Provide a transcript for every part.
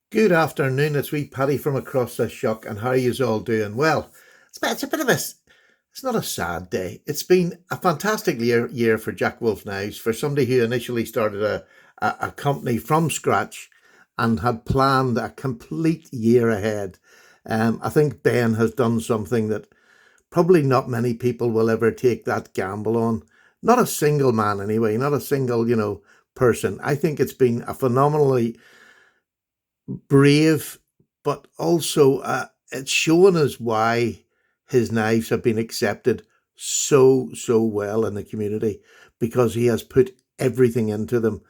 Good afternoon. It's wee Paddy from across the shock, and how yous all doing? Well, it's a bit of a. It's not a sad day. It's been a fantastic year for Jack Wolf Knives, for somebody who initially started a company from scratch and had planned a complete year ahead. I think Ben has done something that probably not many people will ever take that gamble on. Not a single man, anyway. Not a single, person. I think it's been a phenomenally brave, but also it's shown us why his knives have been accepted so well in the community, because he has put everything into them,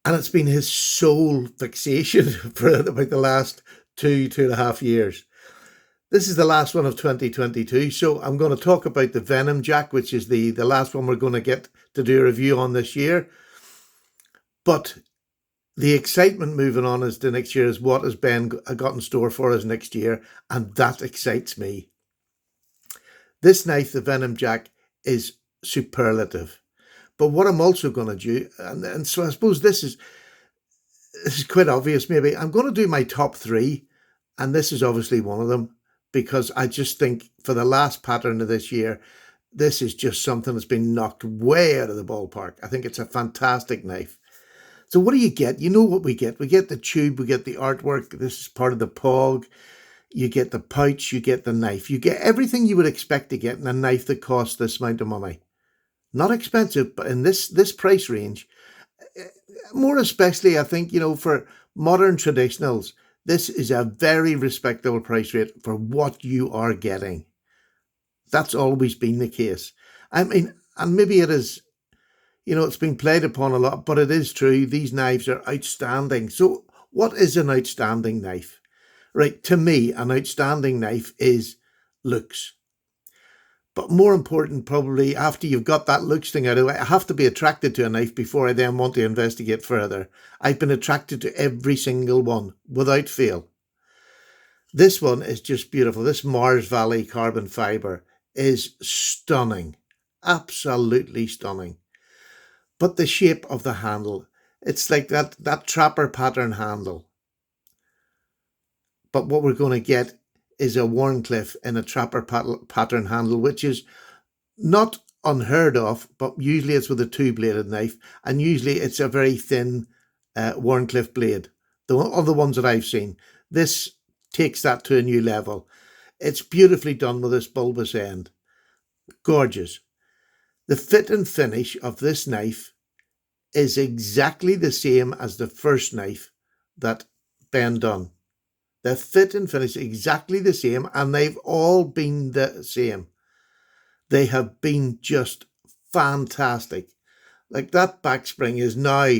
and it's been his sole fixation for about the last 2.5 years. This is the last one of 2022, so I'm going to talk about the Venom Jack, which is the last one we're going to get to do a review on this year. But the excitement moving on is the next year is what has Ben got in store for us next year, and that excites me. This knife, the Venom Jack, is superlative. But what I'm also going to do, and so I suppose this is quite obvious. Maybe I'm going to do my top three, and this is obviously one of them, because I just think for the last pattern of this year, this is just something that's been knocked way out of the ballpark. I think it's a fantastic knife. So what do you get? You know what we get. We get the tube, we get the artwork. This is part of the POG. You get the pouch, you get the knife. You get everything you would expect to get in a knife that costs this amount of money. Not expensive, but in this price range, more especially, I think, for modern traditionals, this is a very respectable price rate for what you are getting. That's always been the case. I mean, and maybe it is, it's been played upon a lot, but it is true. These knives are outstanding. So, what is an outstanding knife? Right, to me, an outstanding knife is looks. But more important, probably after you've got that looks thing out of the way, I have to be attracted to a knife before I then want to investigate further. I've been attracted to every single one without fail. This one is just beautiful. This Mars Valley carbon fiber is stunning. Absolutely stunning. But the shape of the handle, it's like that trapper pattern handle. But what we're going to get is a Warncliffe in a trapper pattern handle, which is not unheard of, but usually it's with a two-bladed knife, and usually it's a very thin Warncliffe blade. The other ones that I've seen, this takes that to a new level. It's beautifully done with this bulbous end. Gorgeous. The fit and finish of this knife is exactly the same as the first knife that Ben done. The fit and finish exactly the same, and they've all been the same. They have been just fantastic. Like, that back spring is now,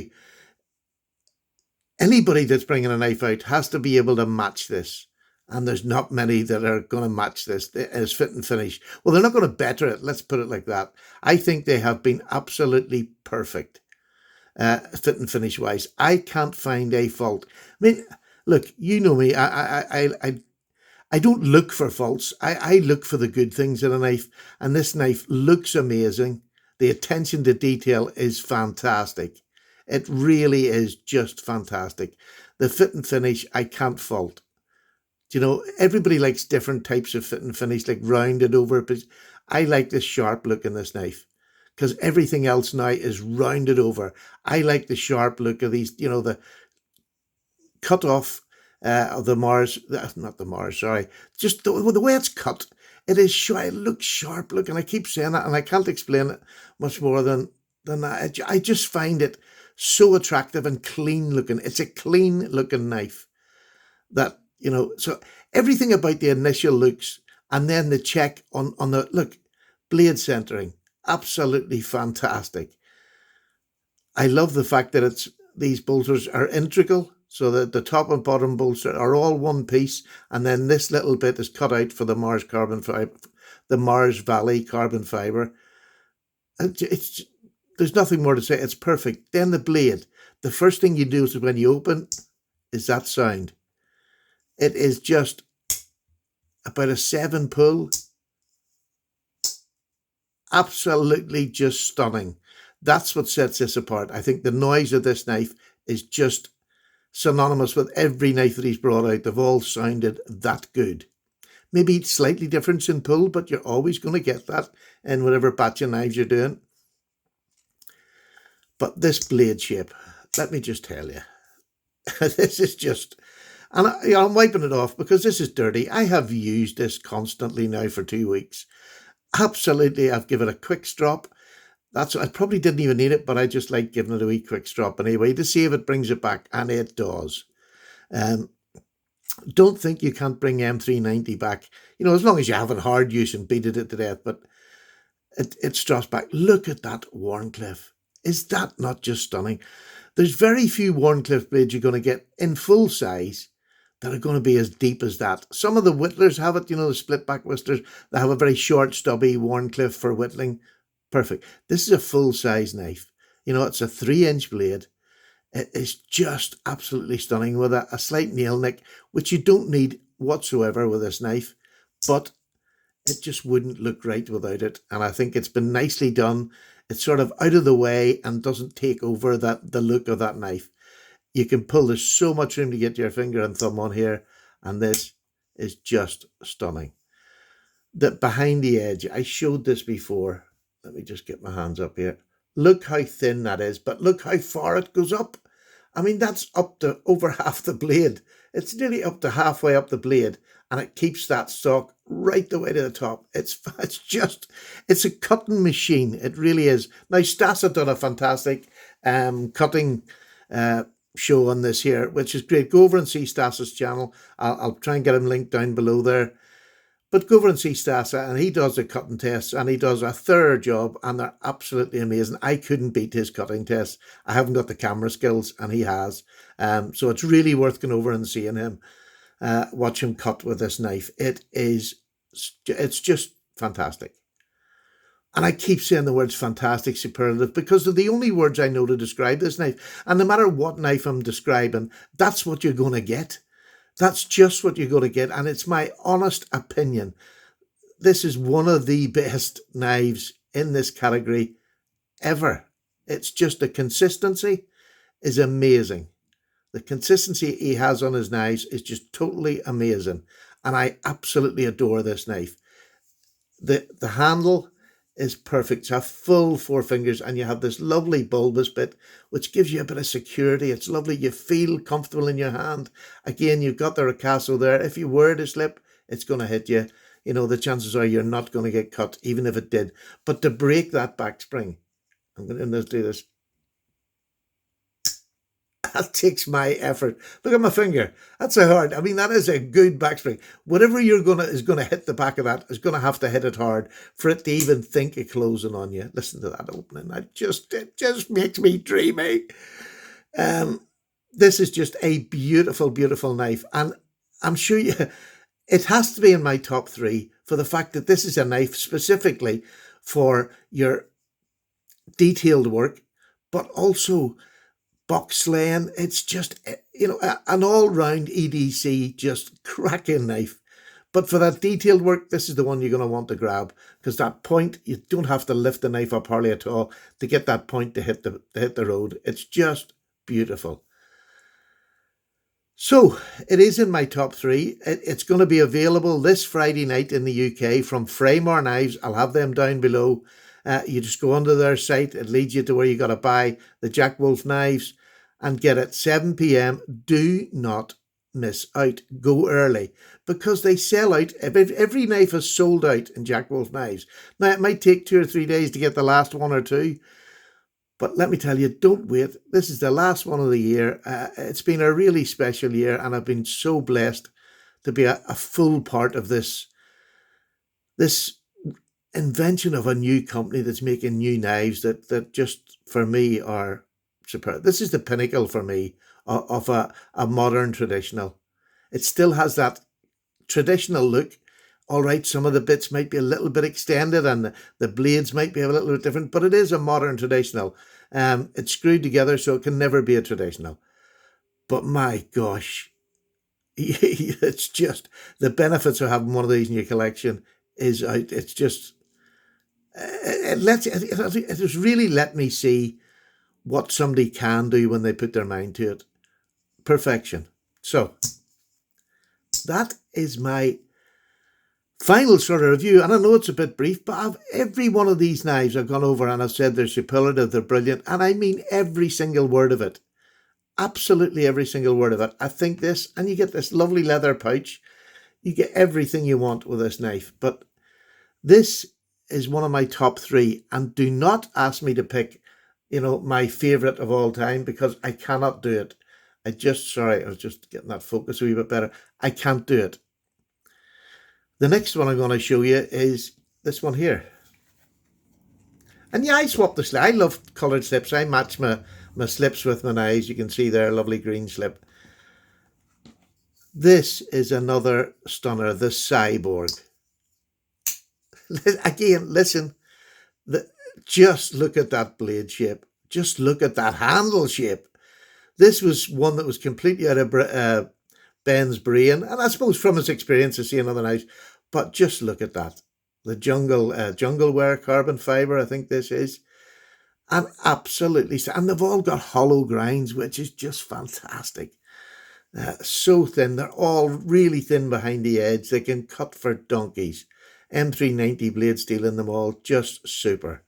anybody that's bringing a knife out has to be able to match this. And there's not many that are going to match this as fit and finish. Well, they're not going to better it. Let's put it like that. I think they have been absolutely perfect, fit and finish wise. I can't find a fault. I mean, look, you know me. I don't look for faults. I look for the good things in a knife, and this knife looks amazing. The attention to detail is fantastic. It really is just fantastic. The fit and finish, I can't fault. Everybody likes different types of fit and finish, like rounded over, but I like this sharp look in this knife, because everything else now is rounded over. I like the sharp look of these, the cut off of the Mars, not the Mars, sorry, just the way it's cut. It is sharp. It looks sharp looking. I keep saying that, and I can't explain it much more than that. I just find it so attractive and clean looking. It's a clean looking knife that, so everything about the initial looks, and then the check on the look, blade centering, absolutely fantastic. I love the fact that these bolsters are integral, so that the top and bottom bolster are all one piece, and then this little bit is cut out for the Mars carbon fiber, the Mars Valley carbon fiber. It's there's nothing more to say. It's perfect. Then the blade. The first thing you do is when you open is that sound. It is just about a 7 pull. Absolutely just stunning. That's what sets this apart. I think the noise of this knife is just synonymous with every knife that he's brought out. They've all sounded that good. Maybe slightly different in pull, but you're always going to get that in whatever batch of knives you're doing. But this blade shape, let me just tell you, this is just, and I'm wiping it off because this is dirty. I have used this constantly now for 2 weeks. Absolutely, I've given it a quick strop. I probably didn't even need it, but I just like giving it a wee quick strop anyway to see if it brings it back, and it does. Don't think you can't bring M390 back, as long as you have it hard use and beat it to death, but it straps back. Look at that Wharncliffe. Is that not just stunning? There's very few Wharncliffe blades you're going to get in full size that are going to be as deep as that. Some of the whittlers have it, the split back whistlers, they have a very short, stubby Wharncliffe for whittling. Perfect. This is a full size knife. It's a 3-inch blade. It is just absolutely stunning with a slight nail nick, which you don't need whatsoever with this knife, but it just wouldn't look right without it. And I think it's been nicely done. It's sort of out of the way and doesn't take over the look of that knife. You can pull, there's so much room to get your finger and thumb on here, and this is just stunning. The behind the edge, I showed this before. Let me just get my hands up here. Look how thin that is, but look how far it goes up. I mean, that's up to over half the blade. It's nearly up to halfway up the blade, and it keeps that stock right the way to the top. It's a cutting machine. It really is. Now, Stas have done a fantastic cutting show on this here, which is great. Go over and see Stas's channel. I'll try and get him linked down below there. But go over and see Stas, and he does the cutting tests, and he does a thorough job, and they're absolutely amazing. I couldn't beat his cutting tests. I haven't got the camera skills, and he has. So it's really worth going over and seeing him, watch him cut with this knife. It's just fantastic. And I keep saying the words fantastic, superlative, because they're the only words I know to describe this knife. And no matter what knife I'm describing, that's what you're going to get. That's just what you're going to get, and it's my honest opinion. This is one of the best knives in this category ever. It's just the consistency is amazing. The consistency he has on his knives is just totally amazing, and I absolutely adore this knife. The handle is perfect. It's a full 4 fingers, and you have this lovely bulbous bit which gives you a bit of security. It's lovely. You feel comfortable in your hand. Again, you've got the ricasso there. If you were to slip, it's going to hit you. The chances are you're not going to get cut, even if it did. But to break that back spring, I'm going to do this. That takes my effort. Look at my finger. That's a hard. I mean, that is a good backspring. Whatever is going to hit the back of that is going to have to hit it hard for it to even think of closing on you. Listen to that opening. It just makes me dreamy. This is just a beautiful, beautiful knife, and I'm sure it has to be in my top 3 for the fact that this is a knife specifically for your detailed work, but also box slaying. It's just, an all-round EDC, just cracking knife. But for that detailed work, this is the one you're going to want to grab, because that point, you don't have to lift the knife up hardly at all to get that point to hit the road. It's just beautiful. So it is in my top 3. It's going to be available this Friday night in the UK from Fraymore Knives. I'll have them down below. You just go onto their site. It leads you to where you got to buy the Jack Wolf knives and get it 7 p.m. Do not miss out. Go early, because they sell out. Every knife is sold out in Jack Wolf Knives. Now, it might take 2 or 3 days to get the last 1 or 2, but let me tell you, don't wait. This is the last one of the year. It's been a really special year, and I've been so blessed to be a full part of this invention of a new company that's making new knives that just, for me, are superb. This is the pinnacle for me of a modern traditional. It still has that traditional look. All right, some of the bits might be a little bit extended and the blades might be a little bit different, but it is a modern traditional. It's screwed together, so it can never be a traditional. But my gosh, it's just the benefits of having one of these in your collection is out. It's just, it has really let me see what somebody can do when they put their mind to it. perfection. So that is my final sort of review. And I know it's a bit brief, but every one of these knives I've gone over and I've said they're superlative, they're brilliant. And I mean every single word of it. Absolutely every single word of it. I think this, and you get this lovely leather pouch. You get everything you want with this knife. But this is one of my top three. And do not ask me to pick, my favorite of all time, because I cannot do it. Sorry, I was just getting that focus a wee bit better. I can't do it. The next one I'm going to show you is this one here. And yeah, I swapped the slip. I love coloured slips. I match my slips with my knives. You can see there, a lovely green slip. This is another stunner, the Cyborg. Again, listen, just look at that blade shape. Just look at that handle shape. This was one that was completely out of Ben's brain, and I suppose from his experience of seeing other knives, but just look at that. The jungle wear carbon fibre, I think this is. And absolutely, and they've all got hollow grinds, which is just fantastic. So thin, they're all really thin behind the edge. They can cut for donkeys. M390 blade steel in them all, just super.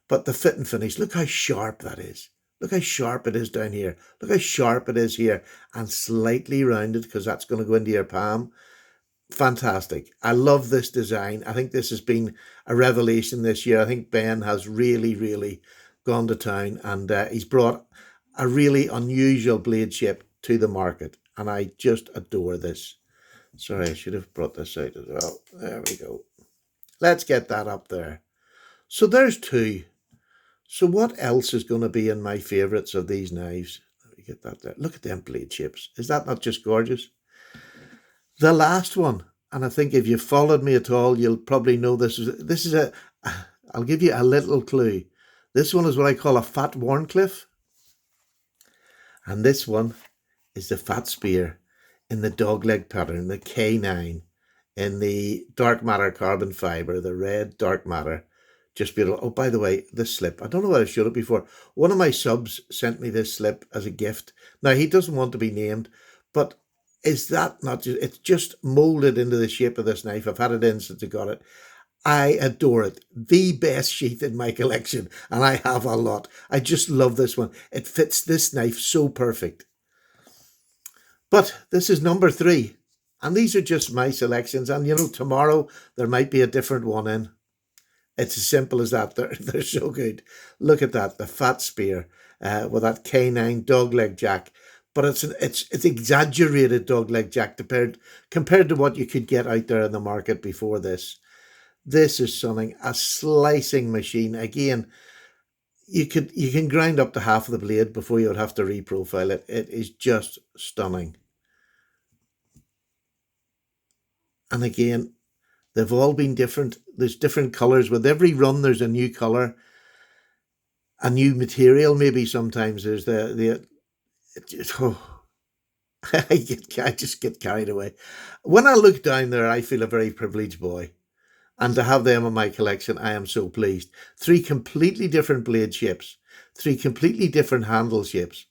But the fit and finish, look how sharp that is. Look how sharp it is down here. Look how sharp it is here. And slightly rounded, because that's going to go into your palm. Fantastic. I love this design. I think this has been a revelation this year. I think Ben has really, really gone to town, and he's brought a really unusual blade shape to the market. And I just adore this. Sorry, I should have brought this out as well. There we go. Let's get that up there. So there's two. So what else is going to be in my favourites of these knives? Let me get that there. Look at them blade shapes. Is that not just gorgeous? The last one, and I think if you've followed me at all, you'll probably know I'll give you a little clue. This one is what I call a Fat Warncliffe. And this one is the Fat Spear in the dogleg pattern, the K9, in the dark matter carbon fibre, the red dark matter. Just beautiful. Oh, by the way, this slip, I don't know whether I've showed it before. One of my subs sent me this slip as a gift. Now, he doesn't want to be named, but is that not just, it's just molded into the shape of this knife. I've had it in since I got it. I adore it. The best sheath in my collection, and I have a lot. I just love this one. It fits this knife so perfect. But this is number 3, and these are just my selections. And tomorrow there might be a different one in. It's as simple as that. They're so good. Look at that, the Fat Spear with that K9 dogleg jack. But it's exaggerated dogleg jack compared to what you could get out there in the market before this. This is something, a slicing machine. Again, you can grind up to half of the blade before you would have to reprofile it. It is just stunning. And again, they've all been different. There's different colours. With every run, there's a new colour, a new material. Maybe sometimes there's I just get carried away. When I look down there, I feel a very privileged boy. And to have them in my collection, I am so pleased. 3 completely different blade shapes, 3 completely different handle shapes.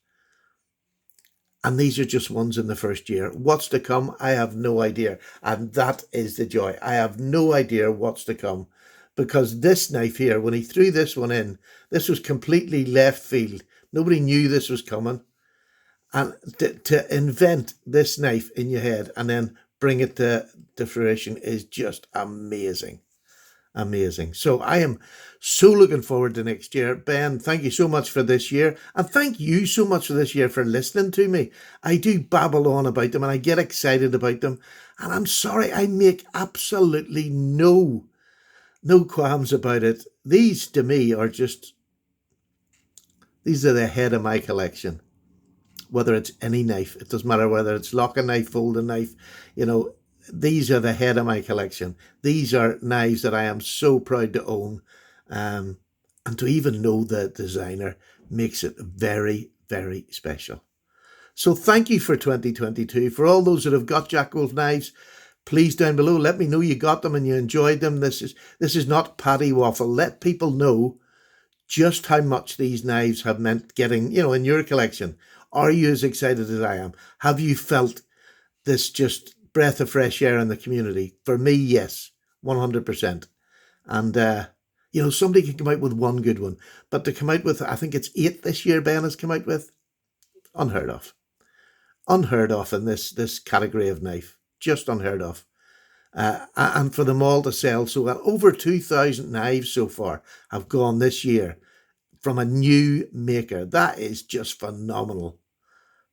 And these are just ones in the first year. What's to come, I have no idea. And that is the joy. I have no idea what's to come. Because this knife here, when he threw this one in, this was completely left field. Nobody knew this was coming. And to invent this knife in your head and then bring it to fruition is just amazing. Amazing. So I am so looking forward to next year. Ben, thank you so much for this year. And thank you so much for this year for listening to me. I do babble on about them and I get excited about them. And I'm sorry, I make absolutely no qualms about it. These to me are these are the head of my collection. Whether it's any knife, it doesn't matter whether it's lock and knife, folding knife, these are the head of my collection. These are knives that I am so proud to own. And to even know the designer makes it very, very special. So thank you for 2022. For all those that have got Jack Wolf knives, please down below, let me know you got them and you enjoyed them. This is not patty waffle. Let people know just how much these knives have meant getting, in your collection. Are you as excited as I am? Have you felt this just breath of fresh air in the community? For me, yes, 100%. And, somebody can come out with one good one, but to come out with, I think it's 8 this year, Ben has come out with, unheard of. Unheard of in this category of knife. Just unheard of. And for them all to sell so well, over 2,000 knives so far have gone this year from a new maker. That is just phenomenal.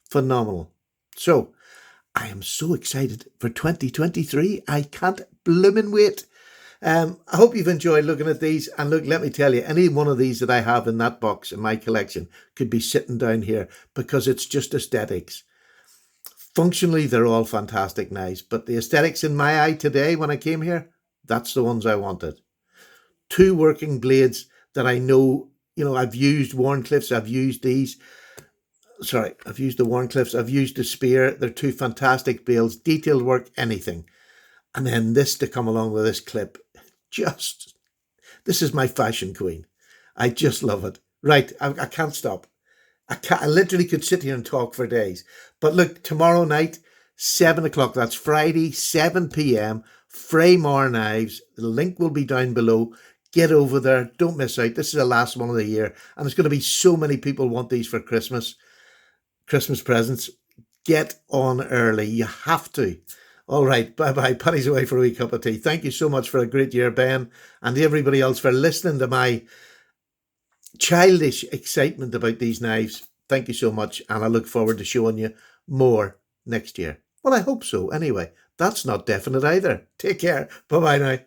Phenomenal. So I am so excited for 2023. I can't bloomin' wait. I hope you've enjoyed looking at these. And look, let me tell you, any one of these that I have in that box in my collection could be sitting down here because it's just aesthetics. Functionally, they're all fantastic knives, but the aesthetics in my eye today when I came here, that's the ones I wanted. 2 working blades that I know, I've used Warncliffes, I've used these. Sorry, I've used the Warncliffes, I've used the Spear. They're 2 fantastic bills, detailed work, anything. And then this to come along with this clip. This is my fashion queen. I just love it. Right, I can't stop. I literally could sit here and talk for days. But look, tomorrow night, 7 o'clock, that's Friday, 7 p.m, Fraymore Knives. The link will be down below. Get over there. Don't miss out. This is the last one of the year. And there's going to be so many people want these for Christmas presents. Get on early. You have to. All right. Bye-bye. Paddy's away for a wee cup of tea. Thank you so much for a great year, Ben, and everybody else for listening to my childish excitement about these knives. Thank you so much, and I look forward to showing you more next year. Well, I hope so. Anyway, that's not definite either. Take care. Bye-bye now.